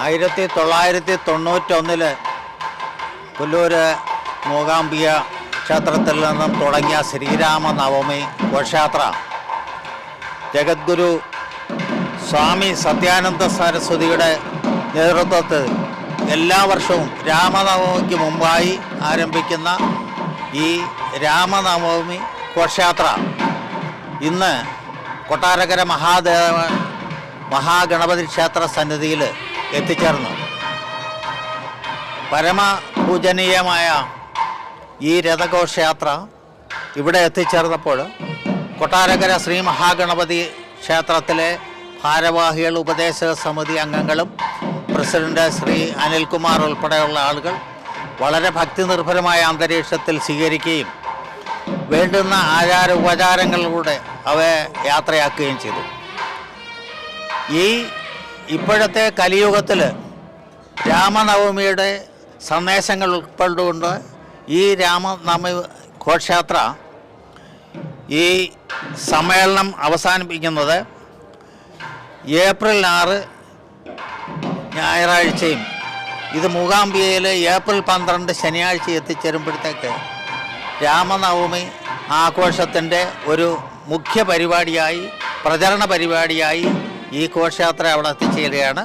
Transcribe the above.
1991 പുല്ലൂർ മൂകാംബിക ക്ഷേത്രത്തിൽ നിന്നും തുടങ്ങിയ ശ്രീരാമനവമി ഘോഷയാത്ര ജഗദ്ഗുരു സ്വാമി സത്യാനന്ദ സരസ്വതിയുടെ നേതൃത്വത്തിൽ എല്ലാ വർഷവും രാമനവമിക്ക് മുമ്പായി ആരംഭിക്കുന്ന ഈ രാമനവമി ഘോഷയാത്ര ഇന്ന് കൊട്ടാരക്കര മഹാഗണപതി ക്ഷേത്ര സന്നിധിയിൽ എത്തിച്ചേർന്നു. പരമപൂജനീയമായ ഈ രഥഘോഷയാത്ര ഇവിടെ എത്തിച്ചേർന്നപ്പോൾ കൊട്ടാരക്കര ശ്രീ മഹാഗണപതി ക്ഷേത്രത്തിലെ ഭാരവാഹികൾ, ഉപദേശക സമിതി അംഗങ്ങളും പ്രസിഡന്റ് ശ്രീ അനിൽകുമാർ ഉൾപ്പെടെയുള്ള ആളുകൾ വളരെ ഭക്തി നിർഭരമായ അന്തരീക്ഷത്തിൽ സ്വീകരിക്കുകയും വേണ്ടുന്ന ഉപചാരങ്ങളിലൂടെ അവയെ യാത്രയാക്കുകയും ചെയ്തു. ഇപ്പോഴത്തെ കലിയുഗത്തിൽ രാമനവമിയുടെ സന്ദേശങ്ങൾ ഉൾക്കൊണ്ടുകൊണ്ട് ഈ രാമനവമി ഘോഷയാത്ര ഈ സമ്മേളനം അവസാനിപ്പിക്കുന്നത് ഏപ്രിൽ 6 ഞായറാഴ്ചയും ഇത് മൂകാംബികയിൽ ഏപ്രിൽ 12 ശനിയാഴ്ച എത്തിച്ചേരുമ്പോഴത്തേക്ക് രാമനവമി ആഘോഷത്തിൻ്റെ ഒരു മുഖ്യ പരിപാടിയായി, പ്രചരണ പരിപാടിയായി ഈ ഘോഷയാത്ര അവിടെ എത്തിച്ചേരുകയാണ്.